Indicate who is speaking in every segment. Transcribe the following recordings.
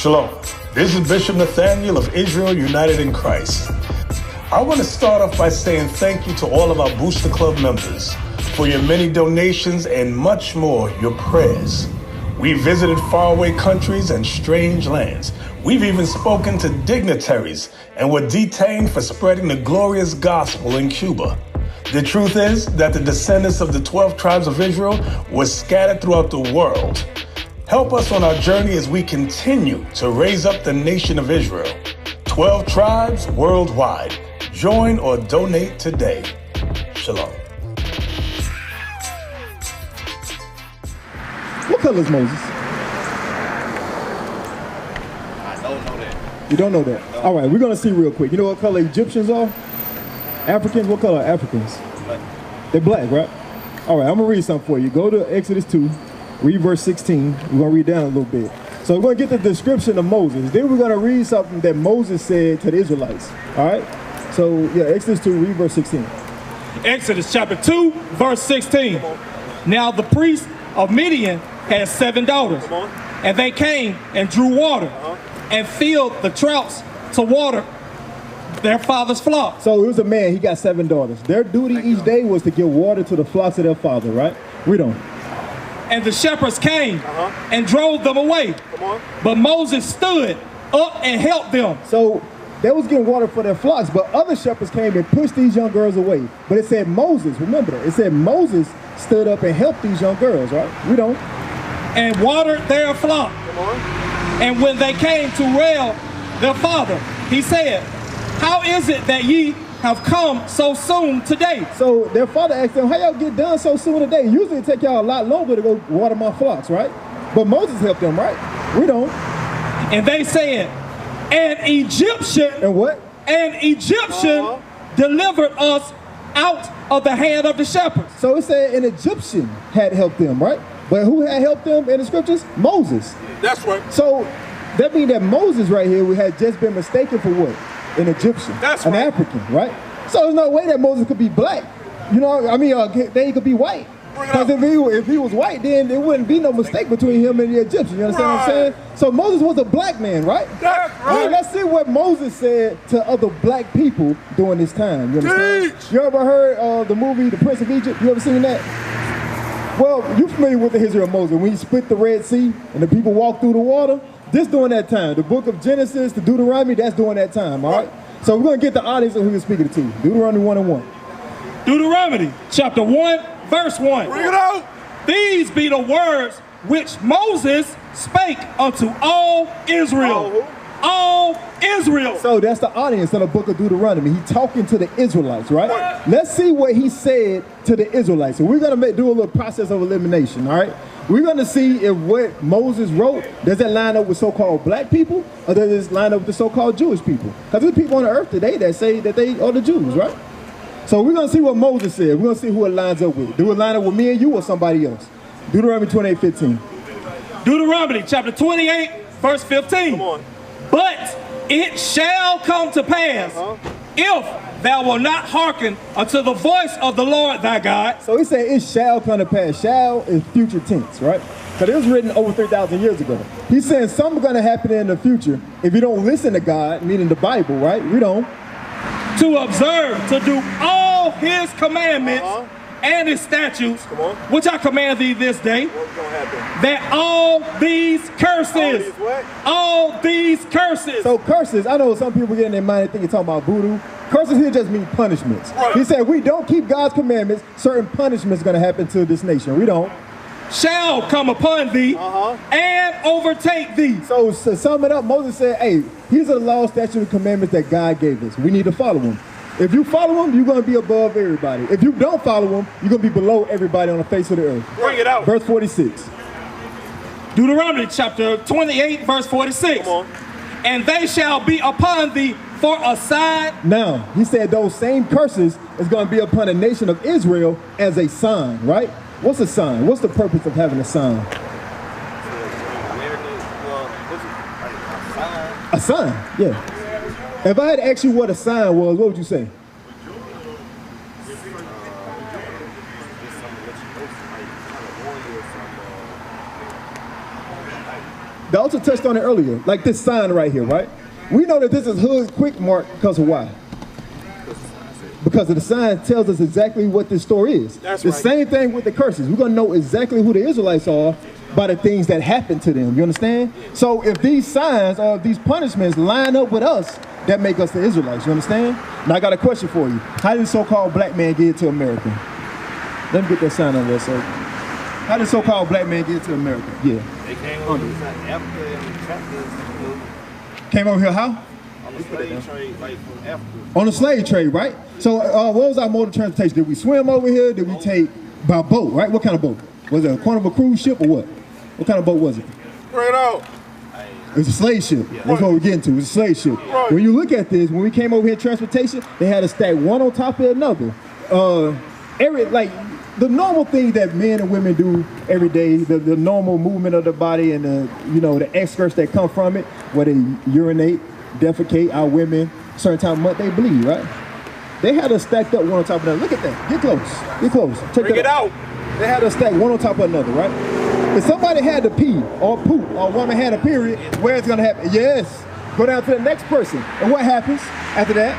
Speaker 1: Shalom. This is Bishop Nathaniel of Israel United in Christ. I want to start off by saying thank you to all of our Booster Club members for your many donations and much more, your prayers. We visited faraway countries and strange lands. We've even spoken to dignitaries and were detained for spreading the glorious gospel in Cuba. The truth is that the descendants of the 12 tribes of Israel were scattered throughout the world. Help us on our journey as we continue to raise up the nation of Israel. 12 tribes worldwide. Join or donate today. Shalom.
Speaker 2: What color is Moses?
Speaker 3: I don't know that.
Speaker 2: You don't know that? No. All right, we're going to see real quick. You know what color Egyptians are? Africans? What color are Africans?
Speaker 3: Black.
Speaker 2: They're black, right? All right, I'm going to read something for you. Go to Exodus 2. Read verse 16. We're going to read down a little bit. So we're going to get the description of Moses. Then we're going to read something that Moses said to the Israelites. All right? So, yeah, Exodus 2, read verse 16.
Speaker 4: Exodus chapter 2, verse 16. Now the priest of Midian had 7 daughters. And they came and drew water and filled the troughs to water their father's flock.
Speaker 2: So it was a man, he got 7 daughters. Their duty each day was to give water to the flocks of their father, right? Read on.
Speaker 4: And the shepherds came and drove them away. But Moses stood up and helped them.
Speaker 2: So they was getting water for their flocks, but other shepherds came and pushed these young girls away. But it said Moses, remember that. It said Moses stood up and helped these young girls, right? Read on.
Speaker 4: And watered their flock. And when they came to rail their father, he said, how is it that ye have come so soon today?
Speaker 2: So their father asked them, how y'all get done so soon today? Usually it take y'all a lot longer to go water my flocks, right? But Moses helped them, right? Read on.
Speaker 4: And they said, an Egyptian.
Speaker 2: And what?
Speaker 4: An Egyptian delivered us out of the hand of the shepherds.
Speaker 2: So it said an Egyptian had helped them, right? But who had helped them in the scriptures? Moses.
Speaker 3: That's right.
Speaker 2: So that means that Moses right here had just been mistaken for what? An Egyptian.
Speaker 3: That's
Speaker 2: an
Speaker 3: right.
Speaker 2: African, right? So there's no way that Moses could be black. You know, I mean, they could be white. Because if he was white, then there wouldn't be no mistake between him and the Egyptian. You understand what I'm saying? So Moses was a black man, right?
Speaker 3: That's right.
Speaker 2: Well, let's see what Moses said to other black people during this time. You understand?
Speaker 3: Teach.
Speaker 2: You ever heard the movie The Prince of Egypt? You ever seen that? Well, you're familiar with the history of Moses. When he split the Red Sea and the people walked through the water, this during that time. The book of Genesis to Deuteronomy, that's during that time, all right? So we're going to get the audience of who we're speaking to. Deuteronomy 1:1.
Speaker 4: Deuteronomy chapter 1, verse 1.
Speaker 3: Bring it out.
Speaker 4: These be the words which Moses spake unto all Israel. All Israel.
Speaker 2: So that's the audience of the book of Deuteronomy. He's talking to the Israelites, right? Let's see what he said to the Israelites. So we're going to do a little process of elimination, all right? We're going to see if what Moses wrote, does that line up with so-called black people, or does it line up with the so-called Jewish people? Because there's people on the earth today that say that they are the Jews, right? So we're going to see what Moses said. We're going to see who it lines up with. Do it line up with me and you or somebody else? Deuteronomy 28:15.
Speaker 4: Deuteronomy chapter 28, verse 15.
Speaker 3: Come on.
Speaker 4: But it shall come to pass, if thou wilt not hearken unto the voice of the Lord thy God.
Speaker 2: So he said it shall come to pass. Shall is future tense, right? Because it was written over 3,000 years ago. He's saying something's going to happen in the future if you don't listen to God, meaning the Bible, right? Read on.
Speaker 4: To observe, to do all his commandments and his statutes, which I command thee this day,
Speaker 3: What's going to happen?
Speaker 4: that all these curses, all these curses.
Speaker 2: So curses, I know some people get in their mind and think you're talking about voodoo. Curses here just mean punishments.
Speaker 3: Right.
Speaker 2: He said, if we don't keep God's commandments, certain punishments are going to happen to this nation. We don't.
Speaker 4: Shall come upon thee and overtake thee.
Speaker 2: So to sum it up, Moses said, hey, these are the law, statutes, and commandments that God gave us. We need to follow them. If you follow them, you're going to be above everybody. If you don't follow them, you're going to be below everybody on the face of the earth.
Speaker 3: Bring it out.
Speaker 2: Verse 46.
Speaker 4: Deuteronomy chapter 28, verse 46.
Speaker 3: Come on.
Speaker 4: And they shall be upon thee for a sign.
Speaker 2: Now, he said those same curses is going to be upon the nation of Israel as a sign, right? What's a sign? What's the purpose of having a sign? A sign, yeah. If I had asked you what a sign was, what would you say? they also touched on it earlier, like this sign right here, right? We know that this is Hood's quick mark because of why? Because of the sign tells us exactly what this story is.
Speaker 3: That's
Speaker 2: the
Speaker 3: right.
Speaker 2: same thing with the curses. We're going to know exactly who the Israelites are by the things that happened to them. You understand? So if these signs or these punishments line up with us, that make us the Israelites. You understand? Now I got a question for you. How did the so-called black man get to America? Let me get that sign on there, sir. How did the so-called black man get to America? Yeah.
Speaker 3: They came over to Africa and traffickers,
Speaker 2: Came over here how?
Speaker 3: on the slave trade, like from Africa.
Speaker 2: On the slave trade, right? So what was our mode of transportation? Did we swim over here? Did we take by boat, right? What kind of boat? Was it a Carnival cruise ship or what? What kind of boat was it?
Speaker 3: Straight out.
Speaker 2: It was a slave ship. That's what we're getting to. It was a slave ship.
Speaker 3: Right.
Speaker 2: When you look at this, when we came over here transportation, they had to stack one on top of another. Like the normal thing that men and women do every day, the normal movement of the body and the the excrets that come from it, where they urinate, defecate, our women, certain time of month they bleed, right? They had us stacked up one on top of another. Look at that. Get close. Get close. Check
Speaker 3: Bring
Speaker 2: that
Speaker 3: it out.
Speaker 2: They had us stacked one on top of another, right? If somebody had to pee or poop or a woman had a period, where it's gonna happen? Yes. Go down to the next person. And what happens after that?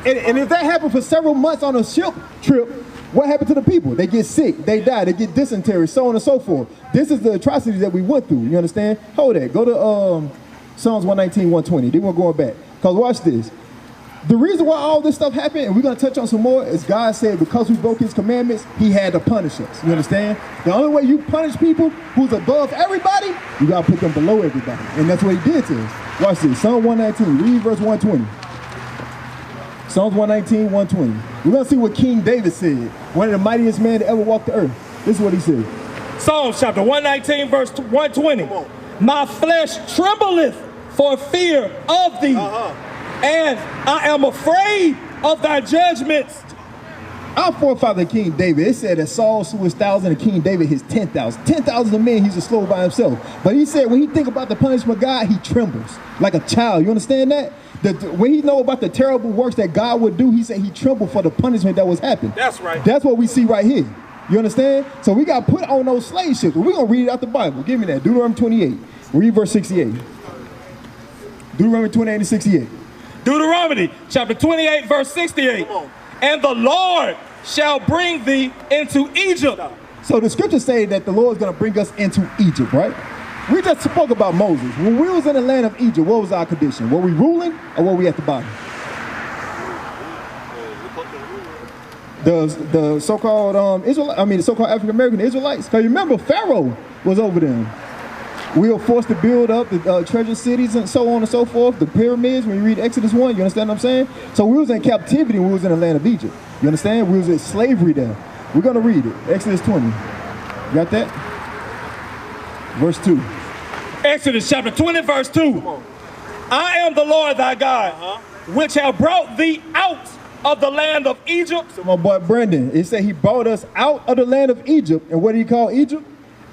Speaker 2: And if that happened for several months on a ship trip, what happened to the people? They get sick, they die, they get dysentery, so on and so forth. This is the atrocities that we went through, you understand? Hold that, go to Psalms 119, 120, then we're going back. Because watch this. The reason why all this stuff happened, and we're going to touch on some more, is God said because we broke his commandments, he had to punish us. You understand? The only way you punish people who's above everybody, you got to put them below everybody. And that's what he did to us. Watch this. Psalm 119. Read verse 120. Psalms 119, 120. We're going to see what King David said. One of the mightiest men to ever walk the earth. This is what he said.
Speaker 4: Psalms chapter 119, verse 120. My flesh trembleth for fear of thee. And I am afraid of thy judgments.
Speaker 2: Our forefather King David, it said that Saul slew his 1,000 and King David his 10,000. 10,000 of men he's a slow by himself. But he said when he think about the punishment of God, he trembles like a child. You understand that? When he know about the terrible works that God would do, he said he trembled for the punishment that was happening.
Speaker 3: That's right.
Speaker 2: That's what we see right here. You understand? So we got put on those slave ships. We're going to read it out the Bible. Give me that. Deuteronomy 28. Read verse 68. Deuteronomy 28 and 68.
Speaker 4: Deuteronomy chapter 28, verse 68. And the Lord shall bring thee into Egypt.
Speaker 2: So the scriptures say that the Lord is going to bring us into Egypt, right? We just spoke about Moses. When we was in the land of Egypt, what was our condition? Were we ruling or were we at the bottom? The so-called the so-called African American Israelites. Because remember, Pharaoh was over them. We were forced to build up the treasure cities and so on and so forth, the pyramids. When you read Exodus 1, you understand what I'm saying? So we was in captivity when we was in the land of Egypt. You understand? We was in slavery there. We're going to read it. Exodus 20. You got that? Verse 2.
Speaker 4: Exodus chapter 20, verse 2. I am the Lord thy God, which have brought thee out of the land of Egypt.
Speaker 2: So my boy Brendan, it said he brought us out of the land of Egypt. And what did he call Egypt?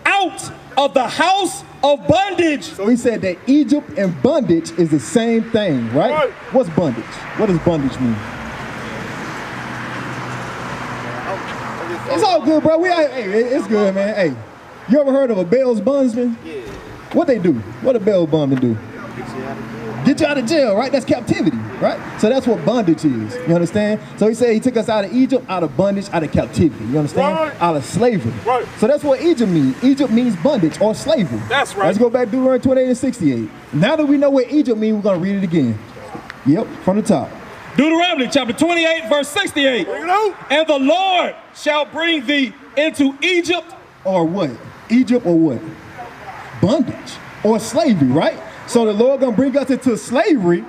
Speaker 4: Out of the house of bondage.
Speaker 2: So he said that Egypt and bondage is the same thing, right? What's bondage? What does bondage mean? It's all good, bro. Hey, it's good, man. Hey, you ever heard of a bail bondsman?
Speaker 3: Yeah.
Speaker 2: What they do? What a bail bondsman do? Get you out of jail, right? That's captivity, right? So that's what bondage is. You understand? So he said he took us out of Egypt, out of bondage, out of captivity. You understand?
Speaker 3: Right.
Speaker 2: Out of slavery.
Speaker 3: Right.
Speaker 2: So that's what Egypt means. Egypt means bondage or slavery.
Speaker 3: That's right.
Speaker 2: Let's go back to Deuteronomy 28 and 68. Now that we know what Egypt means, we're going to read it again. Yep, from the top.
Speaker 4: Deuteronomy chapter 28, verse 68. And the Lord shall bring thee into Egypt.
Speaker 2: Or what? Egypt or what? Bondage or slavery, right? So the Lord gonna bring us into slavery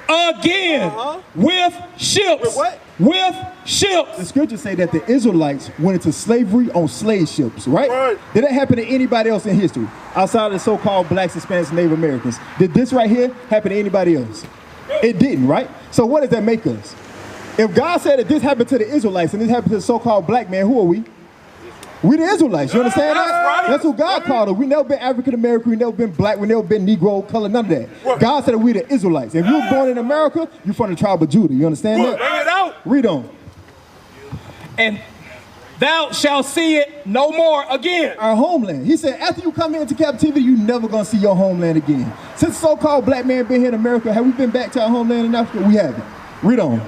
Speaker 4: again with ships.
Speaker 3: With what?
Speaker 4: With ships.
Speaker 2: The scriptures say that the Israelites went into slavery on slave ships, right?
Speaker 3: Right.
Speaker 2: Did that happen to anybody else in history outside of the so-called blacks, Hispanics, and Native Americans? Did this right here happen to anybody else? It didn't, right? So what does that make us? If God said that this happened to the Israelites and this happened to the so-called black man, who are we? We the Israelites, you understand that?
Speaker 3: Right.
Speaker 2: That's who God called us. We never been African American, we never been black, we never been Negro, color, none of that. God said that we the Israelites. If you were born in America, you're from the tribe of Judah. You understand that?
Speaker 3: Bring it out.
Speaker 2: Read on.
Speaker 4: And thou shalt see it no more again.
Speaker 2: Our homeland. He said, after you come into captivity, you never gonna see your homeland again. Since the so-called black man been here in America, have we been back to our homeland in Africa? We haven't. Read on.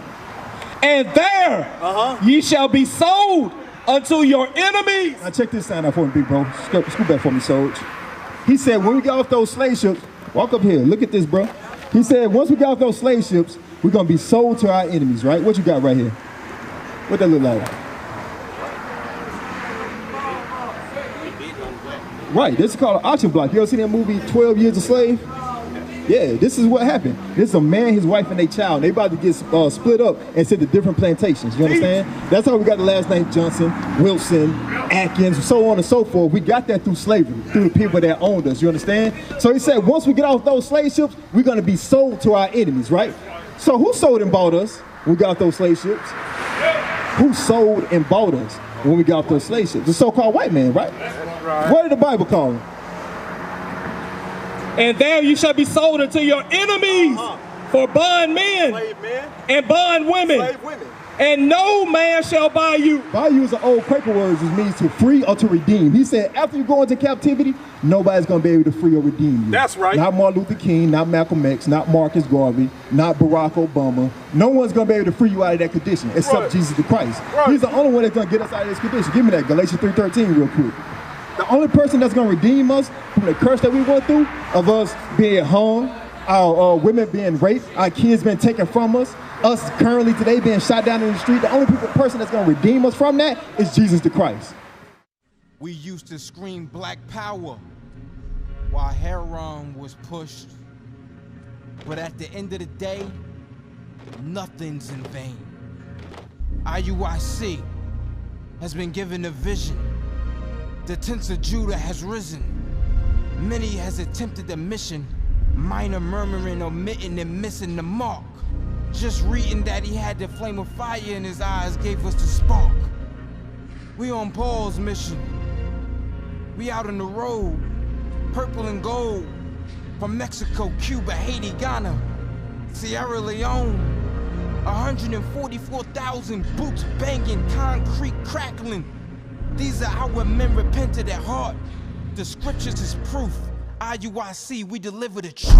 Speaker 4: And there ye shall be sold unto your enemies.
Speaker 2: Now check this sign out for me, big bro. Scoot back for me, Soldier. He said, when we got off those slave ships, walk up here, look at this, bro. He said, once we got off those slave ships, we're gonna be sold to our enemies, right? What you got right here? What that look like? Right, this is called an auction block. You ever seen that movie 12 Years a Slave? Yeah, this is what happened. This is a man, his wife, and their child. They about to get split up and sent to different plantations. You understand? That's how we got the last name Johnson, Wilson, Atkins, so on and so forth. We got that through slavery, through the people that owned us. You understand? So he said, once we get off those slave ships, we're going to be sold to our enemies, right? So who sold and bought us when we got off those slave ships? Who sold and bought us when we got off those slave ships? The so-called white man, right? What did the Bible call him?
Speaker 4: And there you shall be sold unto your enemies for bondmen and bondwomen. And no man shall buy you.
Speaker 2: Buy you is an old Quaker word, which means to free or to redeem. He said, after you go into captivity, nobody's going to be able to free or redeem you.
Speaker 3: That's right.
Speaker 2: Not Martin Luther King, not Malcolm X, not Marcus Garvey, not Barack Obama. No one's going to be able to free you out of that condition except Jesus the Christ. He's the only one that's going to get us out of this condition. Give me that Galatians 3:13 real quick. The only person that's going to redeem us from the curse that we went through, of us being hung, our women being raped, our kids being taken from us currently today being shot down in the street, the only person that's going to redeem us from that is Jesus the Christ.
Speaker 5: We used to scream black power while heroin was pushed. But at the end of the day, nothing's in vain. IUIC has been given a vision. The tents of Judah has risen. Many has attempted the mission, minor murmuring, omitting, and missing the mark. Just reading that he had the flame of fire in his eyes gave us the spark. We on Paul's mission. We out on the road, purple and gold, from Mexico, Cuba, Haiti, Ghana, Sierra Leone. 144,000 boots banging, concrete crackling. These are our men repented at heart. The scriptures is proof. IUIC, we deliver the truth.